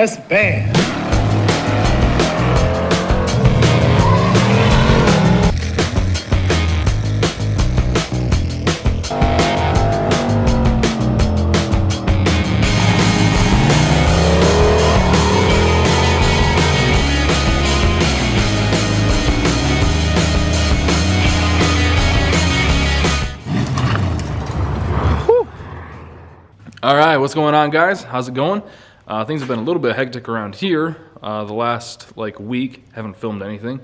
That's bad. All right, what's going on, guys? How's it going? Things have been a little bit hectic around here the last week. Haven't filmed anything.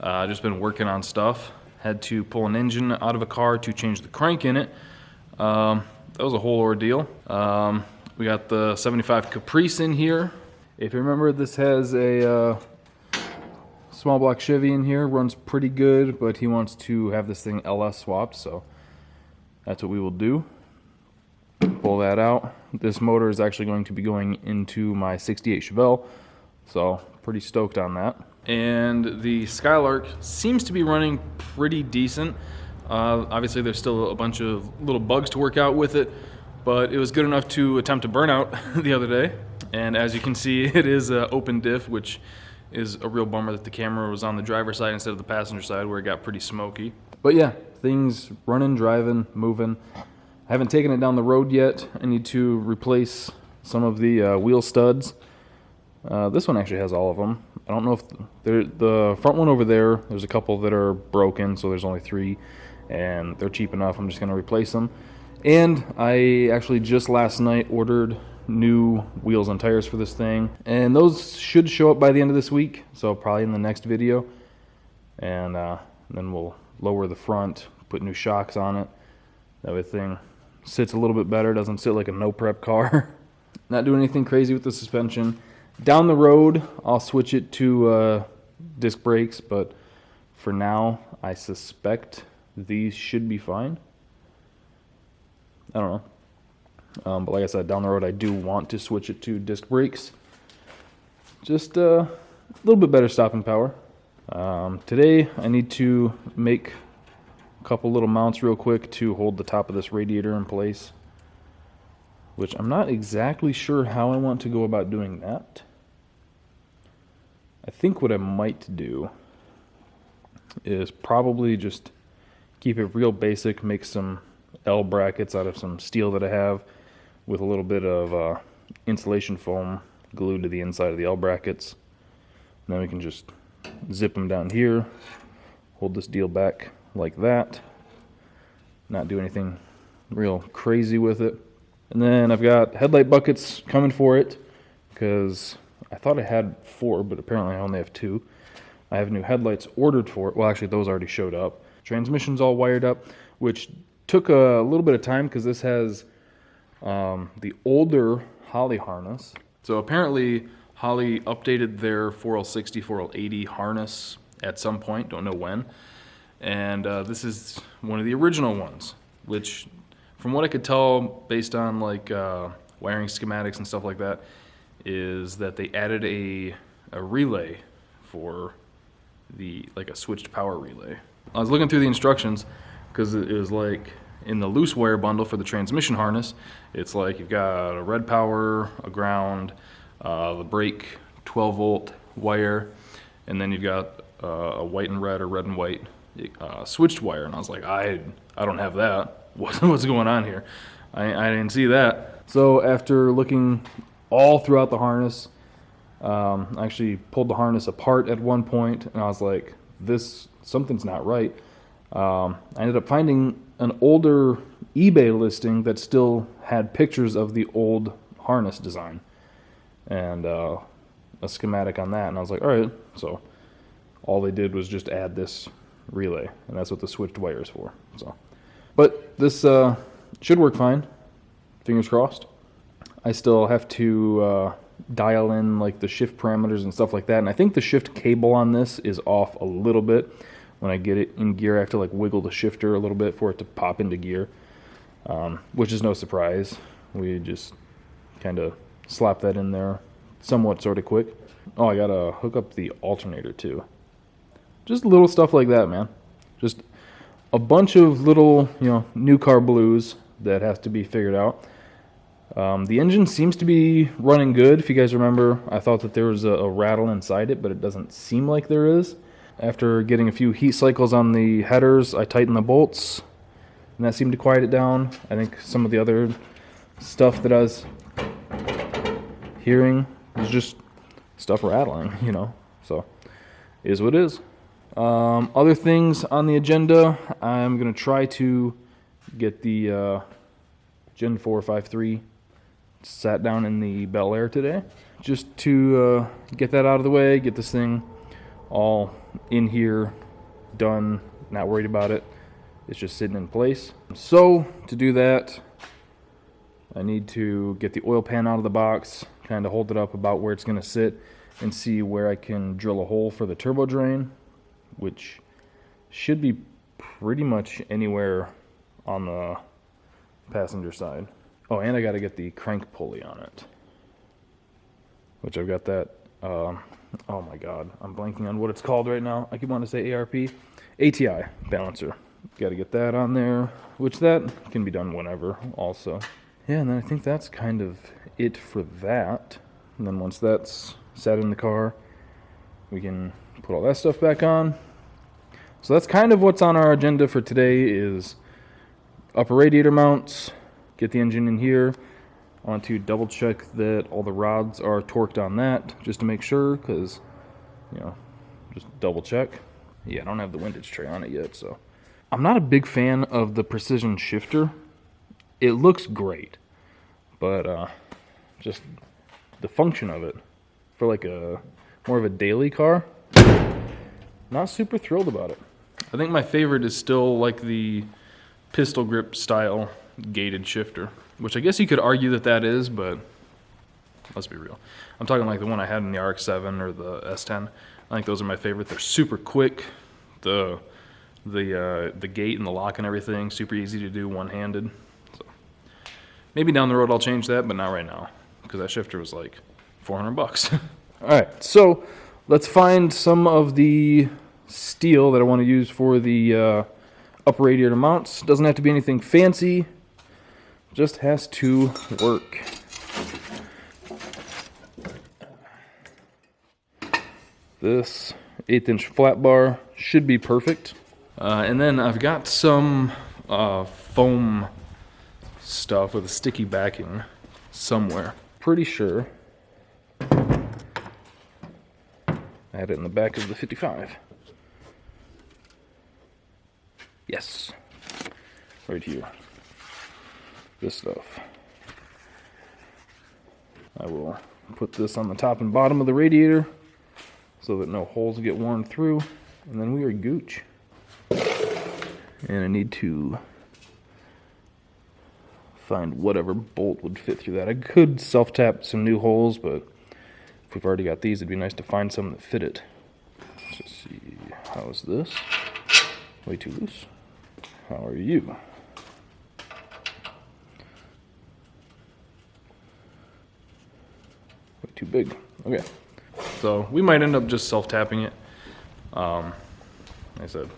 Just been working on stuff. Had to pull an engine out of a car to change the crank in it. That was a whole ordeal. We got the 75 Caprice in here. If you remember, this has a small block Chevy in here. Runs pretty good, but he wants to have this thing LS swapped, so that's what we will do. Pull that out. This motor is actually going to be going into my 68 Chevelle, so pretty stoked on that. And the Skylark seems to be running pretty decent. Obviously there's still a bunch of little bugs to work out with it, but it was good enough to attempt a burnout the other day. And as you can see, it is open diff, which is a real bummer that the camera was on the driver's side instead of the passenger side, where it got pretty smoky. But yeah, things running, driving, moving. I haven't taken it down the road yet. I need to replace some of the wheel studs. This one actually has all of them. I don't know if the front one over there's a couple that are broken, so there's only 3, and they're cheap enough. I'm just going to replace them. And I actually just last night ordered new wheels and tires for this thing, and those should show up by the end of this week, so probably in the next video. And then we'll lower the front, put new shocks on it. Everything sits a little bit better, doesn't sit like a no prep car. Not doing anything crazy with the suspension. Down the road, I'll switch it to disc brakes, but for now, I suspect these should be fine. I don't know. But like I said, down the road, I do want to switch it to disc brakes. Just a little bit better stopping power. Today, I need to make a couple little mounts real quick to hold the top of this radiator in place, which I'm not exactly sure how I want to go about doing that. I think what I might do is probably just keep it real basic, make some L brackets out of some steel that I have with a little bit of insulation foam glued to the inside of the L brackets. And then we can just zip them down here, hold this deal back like that, not do anything real crazy with it. And then I've got headlight buckets coming for it, because I thought I had 4, but apparently I only have 2. I have new headlights ordered for it. Well, actually those already showed up. Transmission's all wired up, which took a little bit of time because this has the older Holley harness. So apparently Holley updated their 4L60, 4L80 harness at some point, don't know when. And this is one of the original ones, which from what I could tell based on wiring schematics and stuff like that, is that they added a relay for the, a switched power relay. I was looking through the instructions because it was in the loose wire bundle for the transmission harness, it's you've got a red power, a ground, the brake 12 volt wire, and then you've got a white and red or red and white switched wire. And I was like, I don't have that. What's going on here? I didn't see that. So after looking all throughout the harness, I actually pulled the harness apart at one point, and I was like, something's not right. I ended up finding an older eBay listing that still had pictures of the old harness design and a schematic on that, and I was like, all right. So all they did was just add this relay, and that's what the switched wire is for. So, but this should work fine, fingers crossed. I still have to dial in the shift parameters and stuff like that, and I think the shift cable on this is off a little bit. When I get it in gear, I have to wiggle the shifter a little bit for it to pop into gear, which is no surprise. We just kind of slap that in there somewhat sort of quick. Oh, I gotta hook up the alternator too. Just little stuff like that, man. Just a bunch of little, new car blues that has to be figured out. The engine seems to be running good. If you guys remember, I thought that there was a rattle inside it, but it doesn't seem like there is. After getting a few heat cycles on the headers, I tightened the bolts, and that seemed to quiet it down. I think some of the other stuff that I was hearing was just stuff rattling, you know, so it is what it is. Other things on the agenda, I'm going to try to get the Gen 453 sat down in the Bel Air today, just to get that out of the way, get this thing all in here, done, not worried about it. It's just sitting in place. So to do that, I need to get the oil pan out of the box, kind of hold it up about where it's going to sit, and see where I can drill a hole for the turbo drain, which should be pretty much anywhere on the passenger side. Oh, and I got to get the crank pulley on it, which I've got that, oh my god, I'm blanking on what it's called right now. I keep wanting to say ATI balancer. Got to get that on there, which that can be done whenever also. Yeah, and then I think that's kind of it for that. And then once that's sat in the car, we can put all that stuff back on. So that's kind of what's on our agenda for today is upper radiator mounts, get the engine in here. I want to double check that all the rods are torqued on that just to make sure, because, you know, just double check. Yeah, I don't have the windage tray on it yet, so. I'm not a big fan of the precision shifter. It looks great, but just the function of it for like a more of a daily car, not super thrilled about it. I think my favorite is still like the pistol grip style gated shifter, which I guess you could argue that that is, but let's be real. I'm talking like the one I had in the RX-7 or the S10. I think those are my favorite. They're super quick. The gate and the lock and everything, super easy to do one-handed. So maybe down the road I'll change that, but not right now, because that shifter was like $400. All right, so let's find some of the steel that I want to use for the upper radiator mounts. Doesn't have to be anything fancy, just has to work. This 1/8" flat bar should be perfect. And then I've got some foam stuff with a sticky backing somewhere. Pretty sure I had it in the back of the 55. Yes, right here. This stuff. I will put this on the top and bottom of the radiator so that no holes get worn through, and then we are gooch. And I need to find whatever bolt would fit through that. I could self-tap some new holes, but if we've already got these, it'd be nice to find some that fit it. Let's just see, how is this? Way too loose. How are you? Way too big. Okay. So we might end up just self-tapping it. Like I said,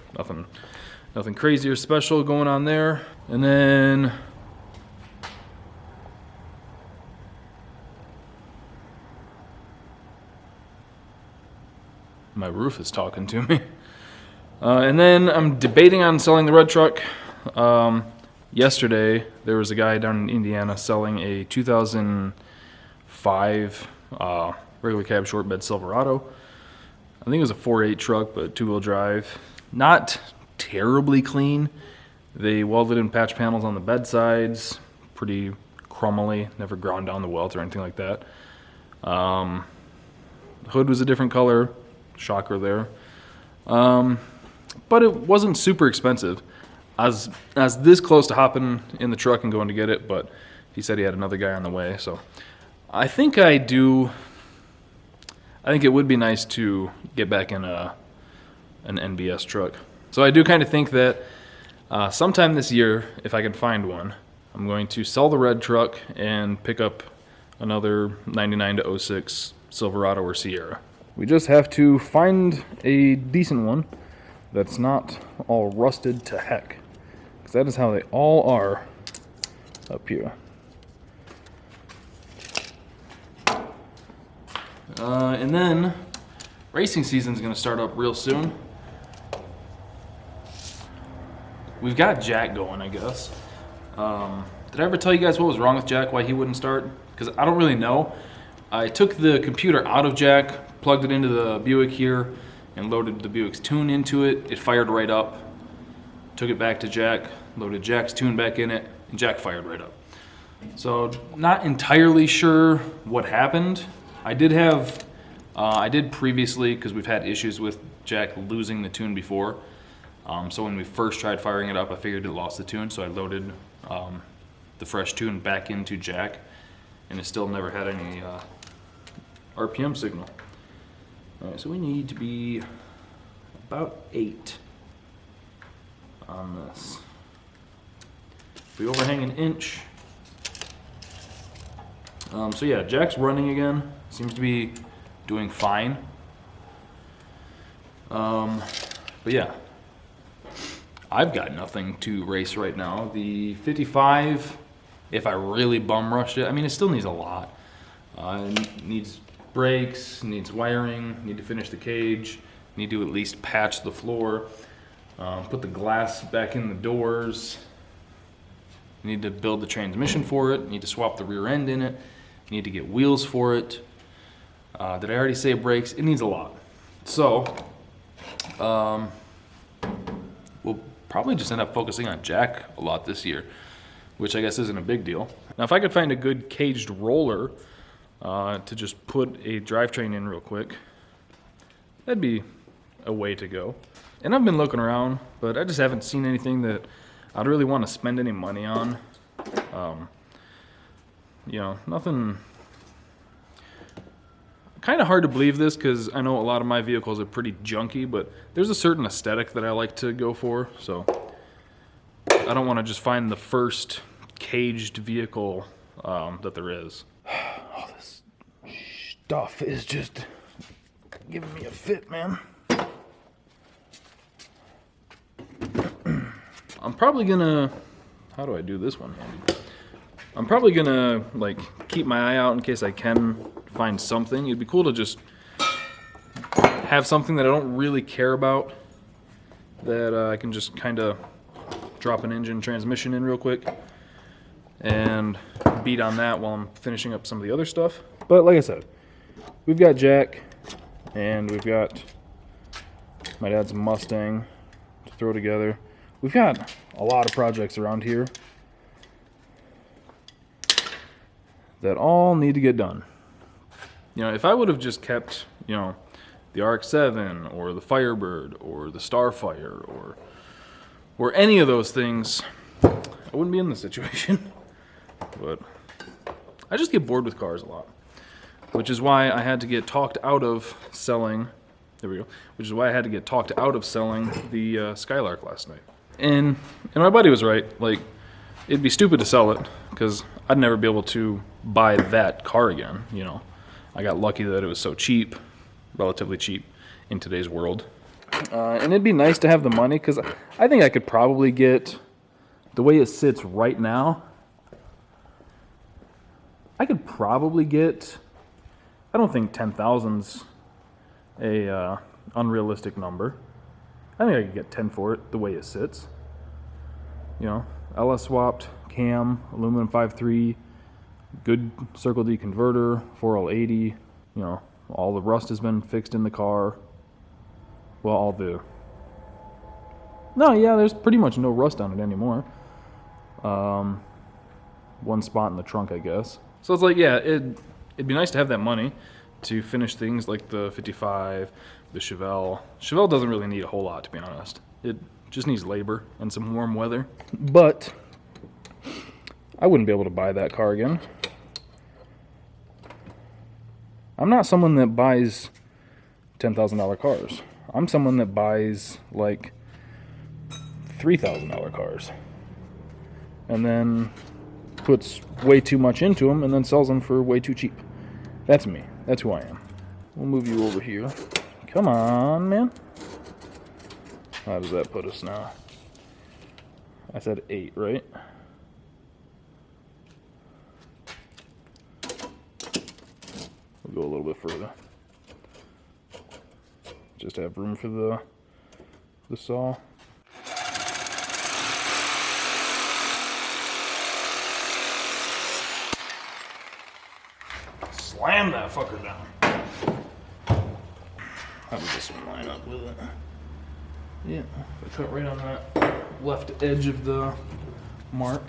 nothing crazy or special going on there. And then my roof is talking to me. And then I'm debating on selling the red truck. Yesterday there was a guy down in Indiana selling a 2005 regular cab short bed Silverado. I think it was a 4.8 truck, but 2-wheel drive. Not terribly clean. They welded in patch panels on the bed sides, pretty crumbly, never ground down the welt or anything like that. The hood was a different color, shocker there. But it wasn't super expensive. I was this close to hopping in the truck and going to get it, but he said he had another guy on the way, so I think I do. I think it would be nice to get back in an NBS truck. So I do kind of think that sometime this year, if I can find one, I'm going to sell the red truck and pick up another 99 to 06 Silverado or Sierra. We just have to find a decent one that's not all rusted to heck, because that is how they all are up here. And then racing season's gonna start up real soon. We've got Jack going, I guess. Did I ever tell you guys what was wrong with Jack, why he wouldn't start? Because I don't really know. I took the computer out of Jack, plugged it into the Buick here, and loaded the Buick's tune into it. It fired right up. Took it back to Jack, loaded Jack's tune back in it, and Jack fired right up. So not entirely sure what happened. I did previously, because we've had issues with Jack losing the tune before. So when we first tried firing it up, I figured it lost the tune, so I loaded the fresh tune back into Jack, and it still never had any RPM signal. All right, so we need to be about 8 on this. If we overhang an inch. So yeah, Jack's running again. Seems to be doing fine. But yeah, I've got nothing to race right now. The 55, if I really bum rushed it, I mean, it still needs a lot. It needs brakes, needs wiring, need to finish the cage, need to at least patch the floor, put the glass back in the doors, need to build the transmission for it, need to swap the rear end in it, need to get wheels for it. Did I already say brakes? It needs a lot. So, we'll probably just end up focusing on Jack a lot this year, which I guess isn't a big deal. Now, if I could find a good caged roller to just put a drivetrain in real quick, that'd be a way to go. And I've been looking around, but I just haven't seen anything that I'd really want to spend any money on. You know, nothing. Kind of hard to believe this because I know a lot of my vehicles are pretty junky, but there's a certain aesthetic that I like to go for, so I don't want to just find the first caged vehicle that there is. All this stuff is just giving me a fit, man. I'm probably gonna, how do I do this one handy? I'm probably gonna like keep my eye out in case I can find something. It'd be cool to just have something that I don't really care about, that I can just kind of drop an engine transmission in real quick and beat on that while I'm finishing up some of the other stuff. But like I said, we've got Jack and we've got my dad's Mustang to throw together. We've got a lot of projects around here that all need to get done. You know, if I would have just kept, you know, the RX-7 or the Firebird or the Starfire or any of those things, I wouldn't be in this situation. But I just get bored with cars a lot, which is why I had to get talked out of selling. There we go. Which is why I had to get talked out of selling the Skylark last night. And my buddy was right. Like, it'd be stupid to sell it because I'd never be able to buy that car again. You know, I got lucky that it was so cheap, relatively cheap in today's world. And it'd be nice to have the money because I think I could probably get, the way it sits right now, I could probably get, I don't think 10,000's a unrealistic number. I think I could get 10 for it the way it sits. You know, LS swapped, cam, aluminum 5.3, good Circle D converter, 4L80. You know, all the rust has been fixed in the car. Well, all the... No, yeah, there's pretty much no rust on it anymore. One spot in the trunk, I guess. So it's like, yeah, it'd be nice to have that money to finish things like the 55, the Chevelle. Chevelle doesn't really need a whole lot, to be honest. It just needs labor and some warm weather. But I wouldn't be able to buy that car again. I'm not someone that buys $10,000 cars. I'm someone that buys like $3,000 cars and then puts way too much into them and then sells them for way too cheap. That's me. That's who I am. We'll move you over here. Come on, man. How does that put us now? I said 8, right? We'll go a little bit further. Just have room for the saw. Slam that fucker down. How would this line up with it? Yeah, if I cut right on that left edge of the mark.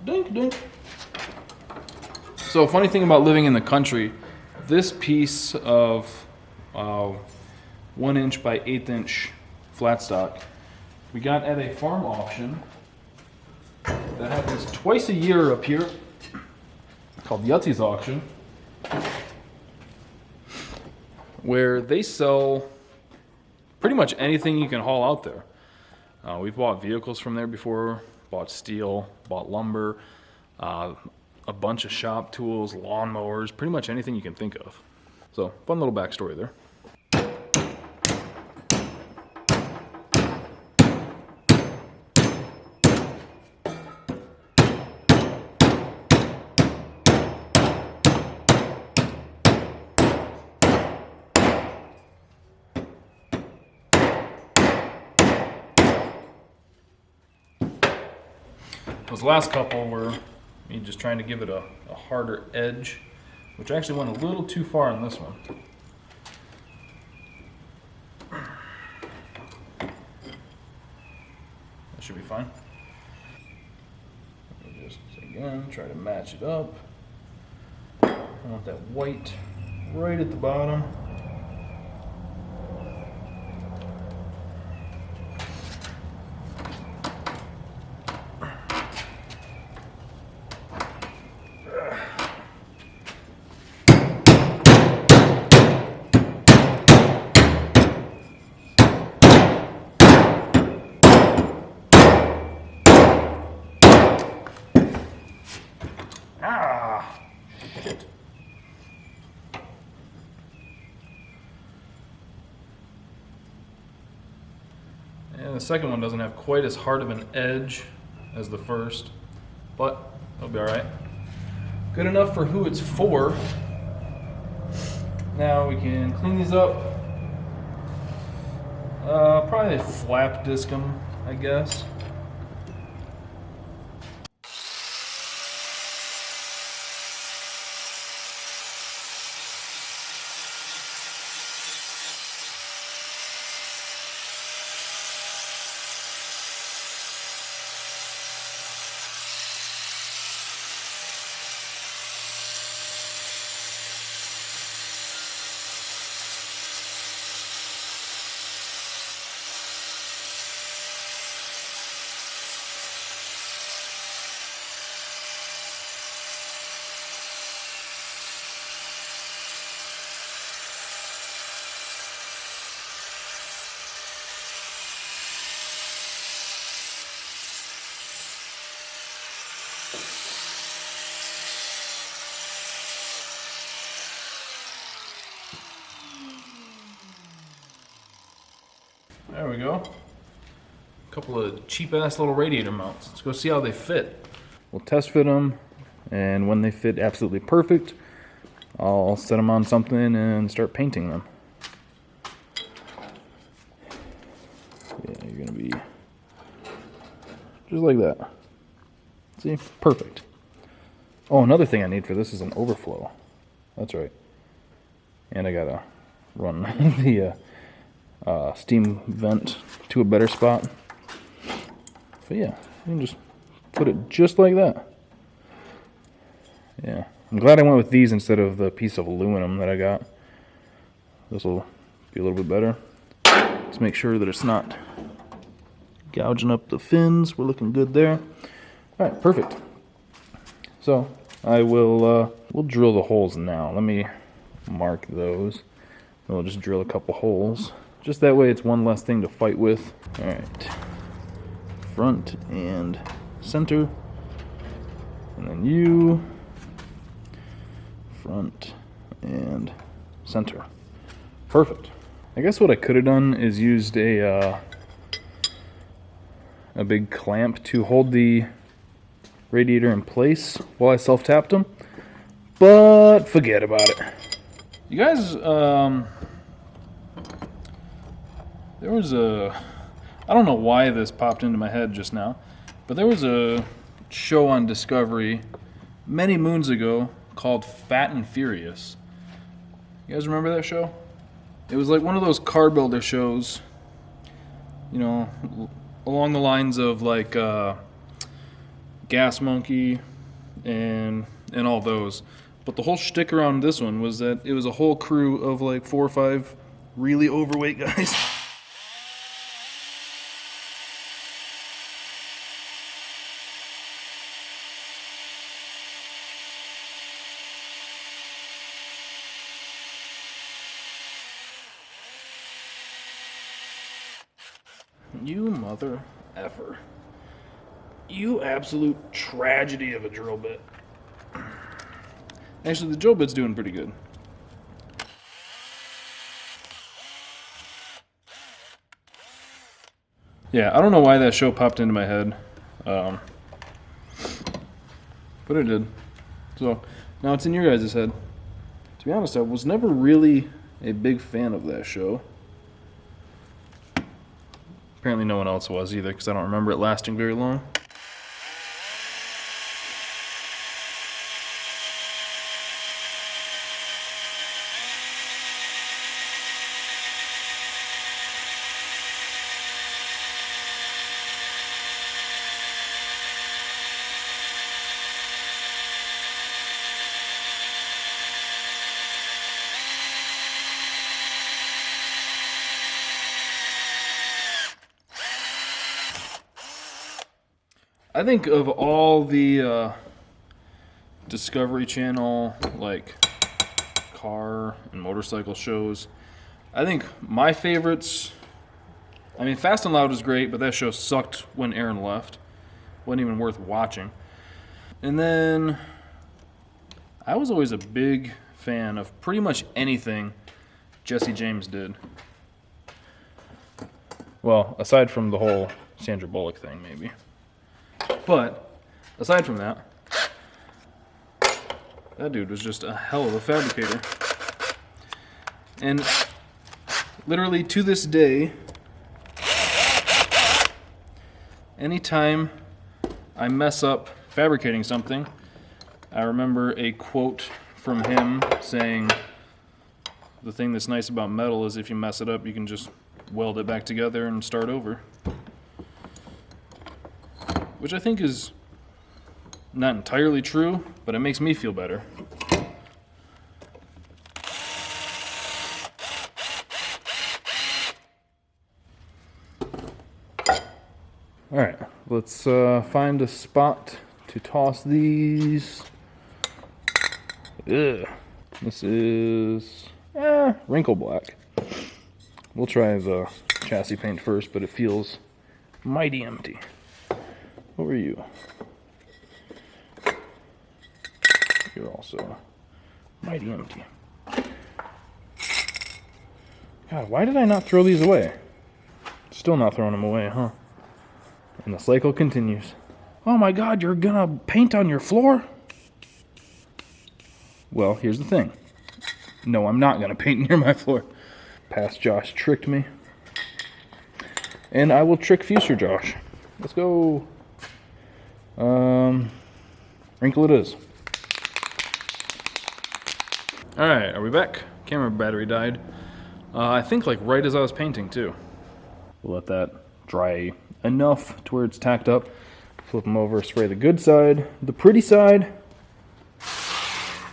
Dink, dink. So, funny thing about living in the country, this piece of 1 inch by 1/8 inch flat stock we got at a farm auction that happens twice a year up here, called Yutzie's auction, where they sell pretty much anything you can haul out there. We've bought vehicles from there before, bought steel, bought lumber, a bunch of shop tools, lawnmowers, pretty much anything you can think of. So, fun little backstory there. Those last couple were me just trying to give it a harder edge, which actually went a little too far in this one. That should be fine. Let me just, again, try to match it up. I want that white right at the bottom. Ah, shit. And the second one doesn't have quite as hard of an edge as the first, but it'll be all right. Good enough for who it's for. Now we can clean these up. Probably flap disc them, I guess. There we go. A couple of cheap-ass little radiator mounts. Let's go see how they fit. We'll test fit them, and when they fit absolutely perfect, I'll set them on something and start painting them. Yeah, you're gonna be just like that. See? Perfect. Oh, another thing I need for this is an overflow. That's right. And I gotta run the steam vent to a better spot. But yeah, you can just put it just like that. Yeah, I'm glad I went with these instead of the piece of aluminum that I got. This will be a little bit better. Let's make sure that it's not gouging up the fins. We're looking good there. All right, perfect. So I will we'll drill the holes now. Let me mark those. We'll just drill a couple holes. Just that way it's one less thing to fight with. All right. Front and center. And then you. Front. and center. Perfect. I guess what I could have done is used a big clamp to hold the radiator in place while I self-tapped them, but forget about it. You guys, there was I don't know why this popped into my head just now, but there was a show on Discovery many moons ago called Fat and Furious. You guys remember that show? It was like one of those car builder shows, you know, along the lines of like Gas Monkey and all those. But the whole shtick around this one was that it was a whole crew of like 4 or 5 really overweight guys. You mother effer. You absolute tragedy of a drill bit. Actually, the drill bit's doing pretty good. Yeah, I don't know why that show popped into my head. But it did. So, now it's in your guys' head. To be honest, I was never really a big fan of that show. Apparently no one else was either, because I don't remember it lasting very long. I think of all the Discovery Channel, like, car and motorcycle shows, I think my favorites, I mean, Fast and Loud was great, but that show sucked when Aaron left. Wasn't even worth watching. And then, I was always a big fan of pretty much anything Jesse James did. Well, aside from the whole Sandra Bullock thing, maybe. But, aside from that, that dude was just a hell of a fabricator. And literally to this day, anytime I mess up fabricating something, I remember a quote from him saying, the thing that's nice about metal is if you mess it up, you can just weld it back together and start over. Which I think is not entirely true, but it makes me feel better. Alright, let's find a spot to toss these. Ugh. This is wrinkle black. We'll try the chassis paint first, but it feels mighty empty. What were you? You're also mighty empty. God, why did I not throw these away? Still not throwing them away, huh? And the cycle continues. Oh my God, you're gonna paint on your floor? Well, here's the thing. No, I'm not gonna paint near my floor. Past Josh tricked me. And I will trick future Josh. Let's go. Wrinkle it is. Alright, are we back? Camera battery died. I think like right as I was painting too. We'll let that dry enough to where it's tacked up. Flip them over, spray the good side, the pretty side,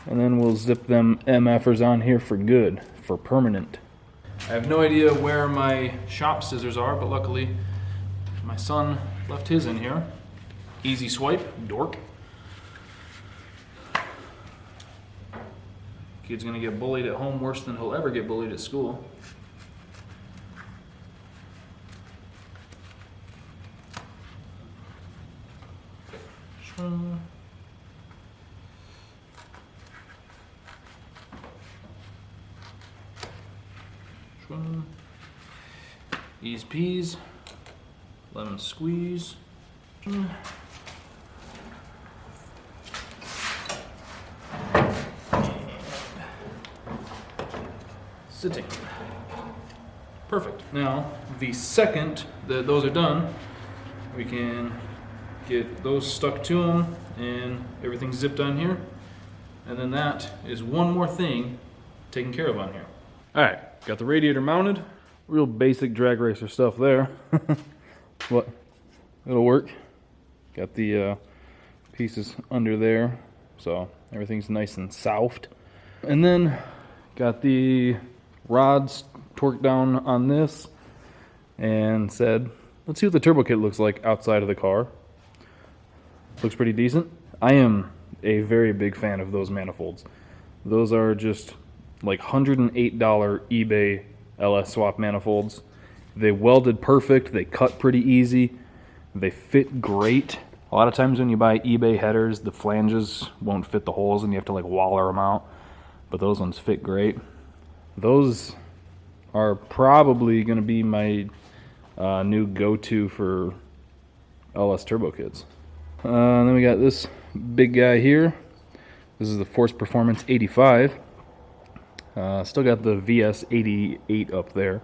and then we'll zip them MFers on here for good, for permanent. I have no idea where my shop scissors are, but luckily my son left his in here. Easy swipe, dork. Kid's gonna get bullied at home worse than he'll ever get bullied at school. Boom. Ease peas. Lemon squeeze. Sitting. Perfect. Now, the second that those are done, we can get those stuck to them and everything's zipped on here. And then that is one more thing taken care of on here. All right, got the radiator mounted. Real basic drag racer stuff there. But it'll work. Got the pieces under there, so everything's nice and soft. And then got the rods torqued down on this and said, let's see what the turbo kit looks like outside of the car. Looks pretty decent. I am a very big fan of those manifolds. Those are just like $108 eBay LS swap manifolds. They welded perfect, they cut pretty easy, they fit great. A lot of times when you buy eBay headers, the flanges won't fit the holes and you have to like waller them out, but those ones fit great. Those are probably going to be my new go-to for LS turbo kits. Then we got this big guy here. This is the Force Performance 85. Still got the VS 88 up there.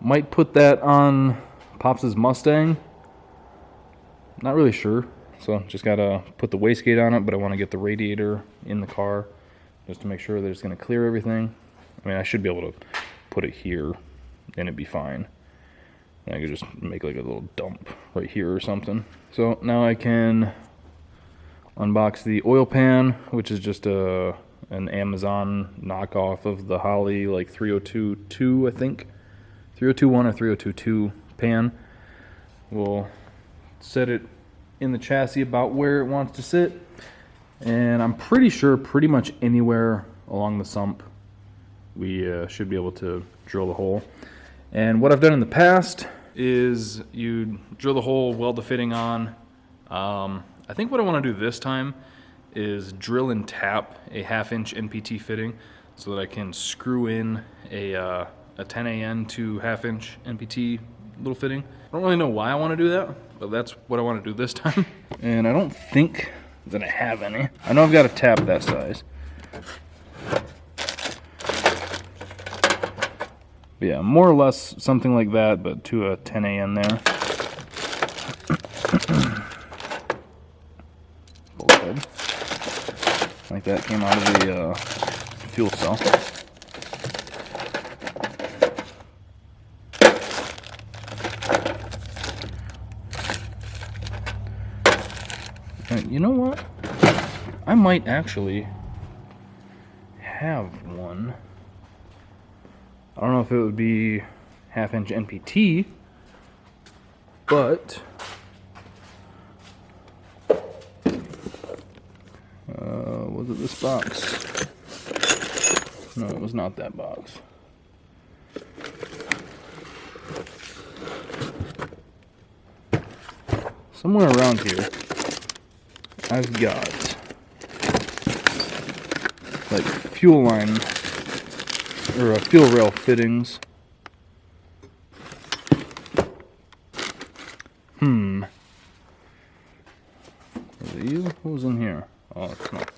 Might put that on Pops' Mustang. Not really sure. So just gotta put the wastegate on it, but I want to get the radiator in the car just to make sure that it's going to clear everything. I mean, I should be able to put it here and it'd be fine. And I could just make like a little dump right here or something. So now I can unbox the oil pan, which is just an Amazon knockoff of the Holley like 302.2, I think. 302.1 or 302.2 pan. We'll set it in the chassis about where it wants to sit. And I'm pretty sure pretty much anywhere along the sump we should be able to drill the hole. And what I've done in the past is you drill the hole, weld the fitting on. I think what I want to do this time is drill and tap a 1/2-inch NPT fitting so that I can screw in a 10AN to 1/2-inch NPT little fitting. I don't really know why I want to do that, but that's what I want to do this time. And I don't think that I have any. I know I've got a tap that size. But yeah, more or less something like that, but to a 10AN there. Bulkhead. Like that came out of the fuel cell. And you know what? I might actually have one. I don't know if it would be 1/2-inch NPT, but was it this box? No, it was not that box. Somewhere around here, I've got like fuel line or fuel rail fittings. Was it you? What was in here? Oh, it's not.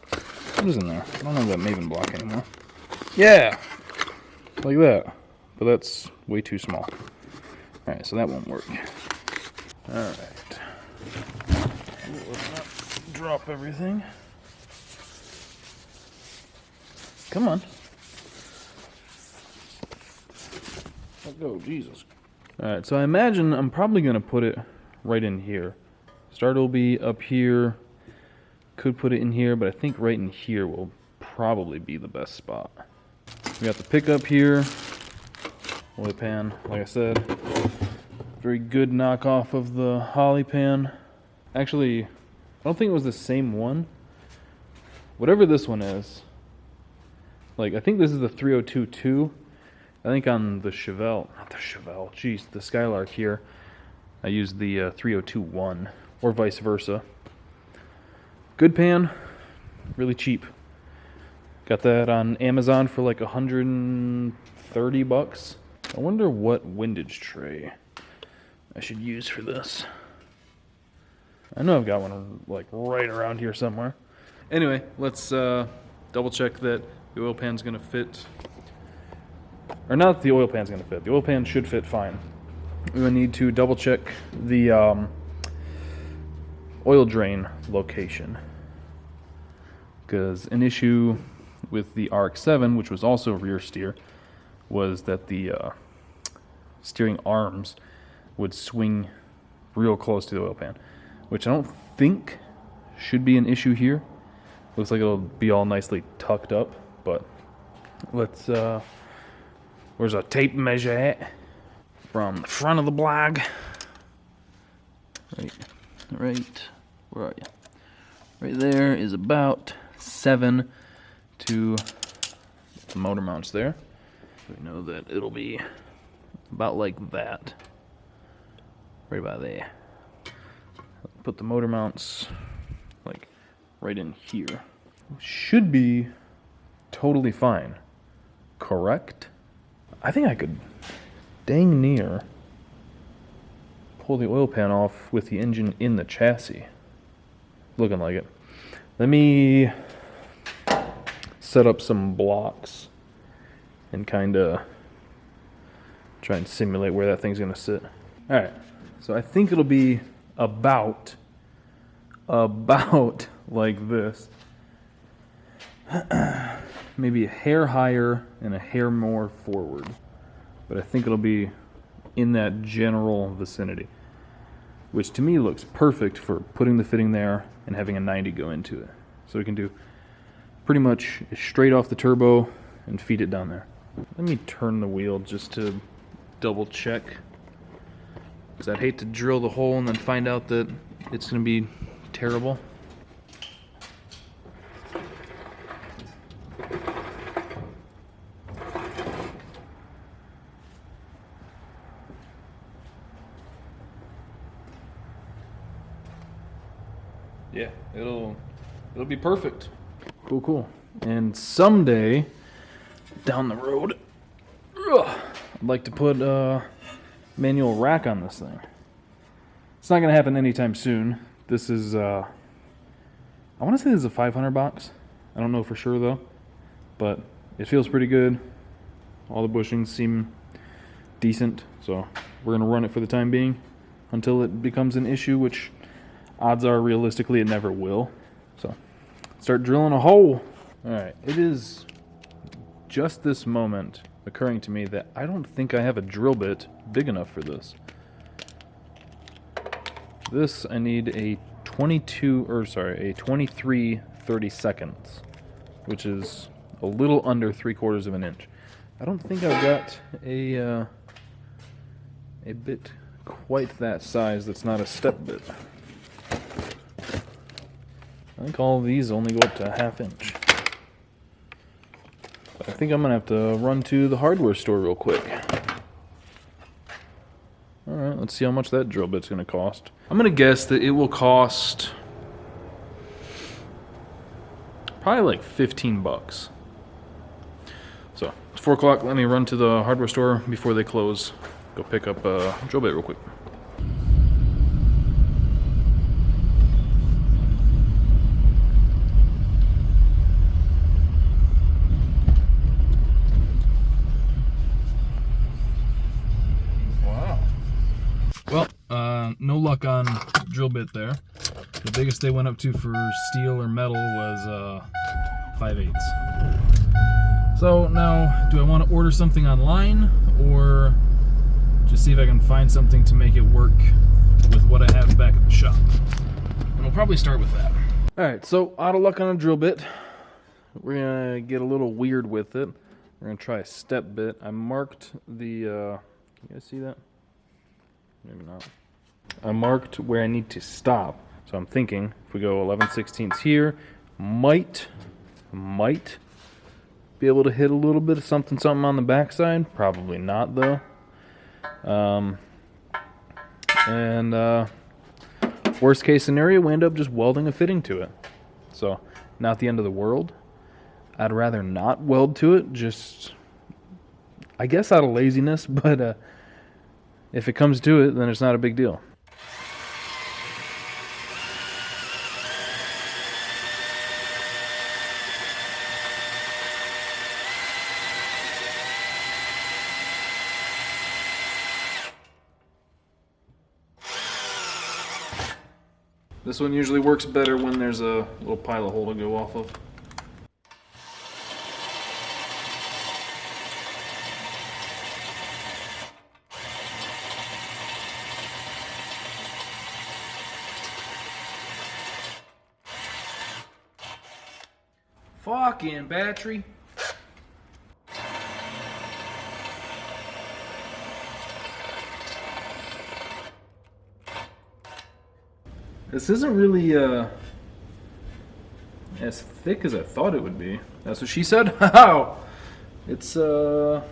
What is in there? I don't have that Maven block anymore. Yeah! Like that. But that's way too small. Alright, so that won't work. Alright. Let's not drop everything. Come on. Let go, Jesus. Alright, so I imagine I'm probably going to put it right in here. Starter will be up here. Could put it in here, but I think right in here will probably be the best spot. We got the pickup here. Oil pan, like I said. Very good knockoff of the Holley pan. Actually, I don't think it was the same one. Whatever this one is. Like, I think this is the 302.2. I think on the Chevelle, not the Chevelle, jeez, the Skylark here, I used the 302.1, or vice versa. Good pan, really cheap. Got that on Amazon for like $130 $30. I wonder what windage tray I should use for this. I know I've got one like right around here somewhere. Anyway, let's double check that the oil pan's gonna fit. Or not that the oil pan's gonna fit. The oil pan should fit fine. We will need to double check the oil drain location. Because an issue with the RX-7, which was also rear steer, was that the steering arms would swing real close to the oil pan, which I don't think should be an issue here. Looks like it'll be all nicely tucked up, but let's, where's our tape measure at? From the front of the blog. Right, where are you? Right there is about 7 to the motor mounts there. We know that it'll be about like that. Right about there. Put the motor mounts like right in here. Should be totally fine. Correct? I think I could dang near pull the oil pan off with the engine in the chassis. Looking like it. Let me set up some blocks and kind of try and simulate where that thing's going to sit. Alright, so I think it'll be about like this. Maybe a hair higher and a hair more forward. But I think it'll be in that general vicinity, which to me looks perfect for putting the fitting there and having a 90 go into it. So we can do pretty much straight off the turbo and feed it down there. Let me turn the wheel just to double check, because I'd hate to drill the hole and then find out that it's going to be terrible. Yeah, it'll be perfect. Cool. And someday down the road, I'd like to put a manual rack on this thing. It's not going to happen anytime soon. This is, I want to say this is a 500 box. I don't know for sure though, but it feels pretty good. All the bushings seem decent, so we're going to run it for the time being until it becomes an issue, which odds are realistically it never will. So start drilling a hole. Alright, it is just this moment occurring to me that I don't think I have a drill bit big enough for this. This, I need a 23 32, which is a little under 3/4 of an inch. I don't think I've got a bit quite that size that's not a step bit. I think all of these only go up to a 1/2 inch. I think I'm going to have to run to the hardware store real quick. Alright, let's see how much that drill bit's going to cost. I'm going to guess that it will cost probably like $15. So, it's 4 o'clock. Let me run to the hardware store before they close. Go pick up a drill bit real quick. No luck on drill bit there. The biggest they went up to for steel or metal was 5/8. So now, do I want to order something online or just see if I can find something to make it work with what I have back at the shop? And we'll probably start with that. Alright, so out of luck on a drill bit. We're going to get a little weird with it. We're going to try a step bit. I marked the, you guys see that? Maybe not. I marked where I need to stop. So I'm thinking if we go 11/16 here, might be able to hit a little bit of something on the backside. Probably not though. Worst case scenario, we end up just welding a fitting to it. So not the end of the world. I'd rather not weld to it, just I guess out of laziness, but if it comes to it, then it's not a big deal. This one usually works better when there's a little pilot hole to go off of. Fucking battery. This isn't really as thick as I thought it would be. That's what she said. How? It's I don't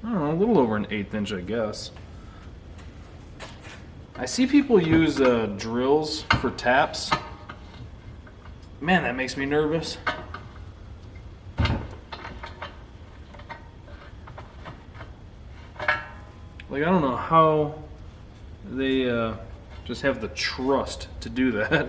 know, a little over an 1/8 inch, I guess. I see people use drills for taps. Man, that makes me nervous. Like, I don't know how they just have the trust to do that.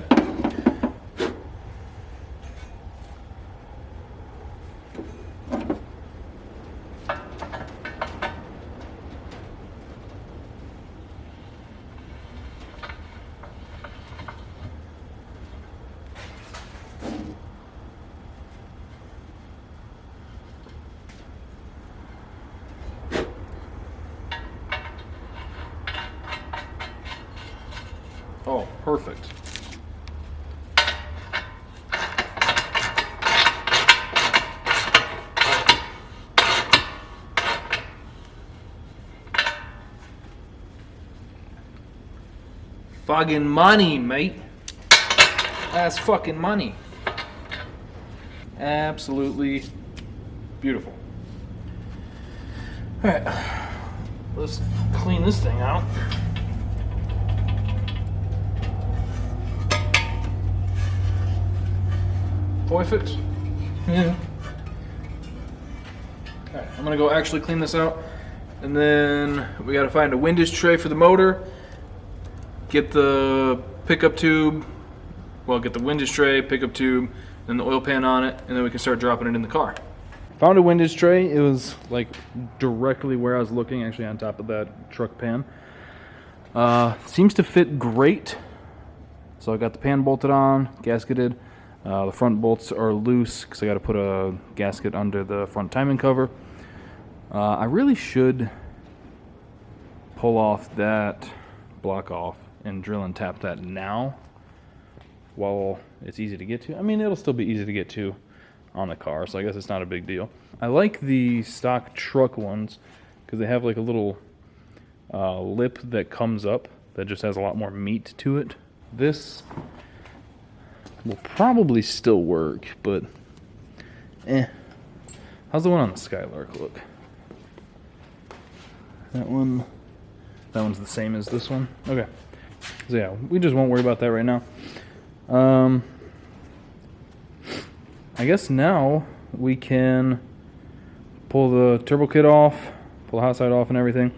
Oh, perfect. Fucking money, mate. That's fucking money. Absolutely beautiful. Alright, let's clean this thing out. Perfect. Yeah. Alright, I'm gonna go actually clean this out. And then we gotta find a windage tray for the motor. Get the pickup tube. Well, get the windage tray, pickup tube, then the oil pan on it, and then we can start dropping it in the car. Found a windage tray. It was like directly where I was looking, actually on top of that truck pan. Seems to fit great. So I got the pan bolted on, gasketed. The front bolts are loose because I got to put a gasket under the front timing cover. I really should pull off that block off and drill and tap that now while it's easy to get to. I mean, it'll still be easy to get to on the car, so I guess it's not a big deal. I like the stock truck ones because they have like a little lip that comes up that just has a lot more meat to it. This will probably still work, but how's the one on the Skylark look? That one's the same as this one? Okay. So yeah, we just won't worry about that right now. I guess now we can pull the turbo kit off, pull the hot side off and everything,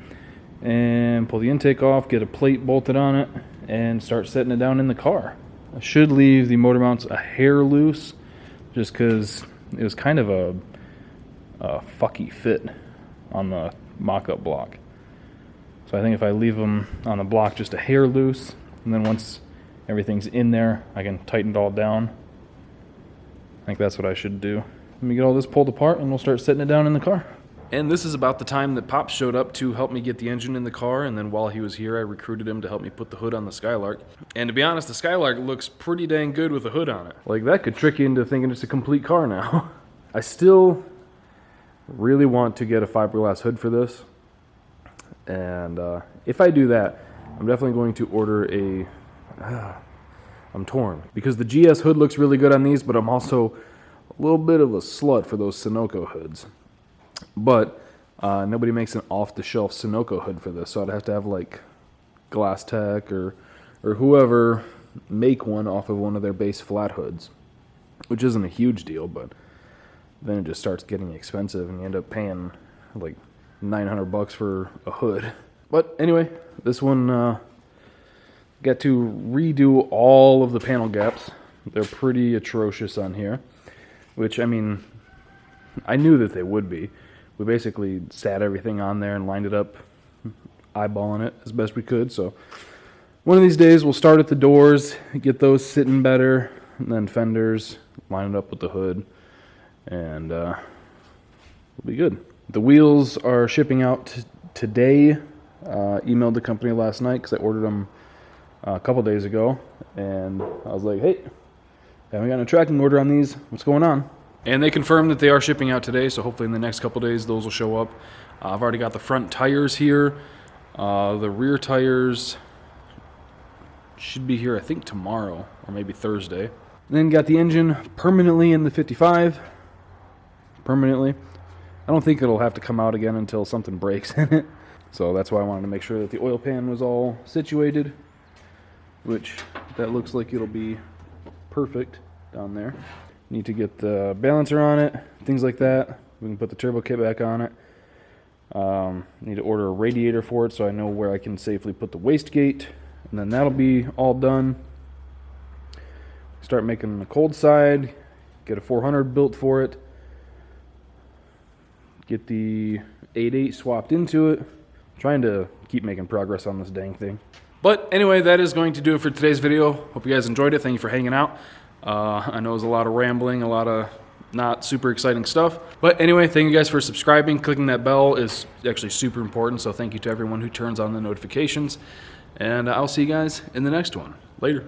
and pull the intake off, get a plate bolted on it, and start setting it down in the car. I should leave the motor mounts a hair loose, just because it was kind of a fucky fit on the mock-up block. So I think if I leave them on the block just a hair loose, and then once everything's in there, I can tighten it all down. I think that's what I should do. Let me get all this pulled apart and we'll start setting it down in the car. And this is about the time that Pop showed up to help me get the engine in the car, and then while he was here I recruited him to help me put the hood on the Skylark. And to be honest, the Skylark looks pretty dang good with a hood on it. Like, that could trick you into thinking it's a complete car now. I still really want to get a fiberglass hood for this. And if I do that, I'm definitely going to order a... I'm torn. Because the GS hood looks really good on these, but I'm also a little bit of a slut for those Sunoco hoods. But nobody makes an off-the-shelf Sunoco hood for this, so I'd have to have like Glass Tech or whoever make one off of one of their base flat hoods, which isn't a huge deal, but then it just starts getting expensive and you end up paying like $900 for a hood. But anyway, this one got to redo all of the panel gaps. They're pretty atrocious on here, which, I mean, I knew that they would be. We basically sat everything on there and lined it up, eyeballing it as best we could. So one of these days we'll start at the doors, get those sitting better, and then fenders, line it up with the hood, and we'll be good. The wheels are shipping out today. Emailed the company last night because I ordered them a couple days ago, and I was like, hey, haven't gotten a tracking order on these. What's going on? And they confirmed that they are shipping out today, so hopefully in the next couple days those will show up. I've already got the front tires here. The rear tires should be here, I think, tomorrow or maybe Thursday. And then got the engine permanently in the 55. Permanently. I don't think it'll have to come out again until something breaks in it. So that's why I wanted to make sure that the oil pan was all situated, which that looks like it'll be perfect down there. Need to get the balancer on it, things like that. We can put the turbo kit back on it. Need to order a radiator for it so I know where I can safely put the wastegate. And then that'll be all done. Start making the cold side, get a 400 built for it. Get the 8.8 swapped into it. Trying to keep making progress on this dang thing. But anyway, that is going to do it for today's video. Hope you guys enjoyed it. Thank you for hanging out. I know it was a lot of rambling, a lot of not super exciting stuff. But anyway, thank you guys for subscribing. Clicking that bell is actually super important. So thank you to everyone who turns on the notifications. And I'll see you guys in the next one. Later.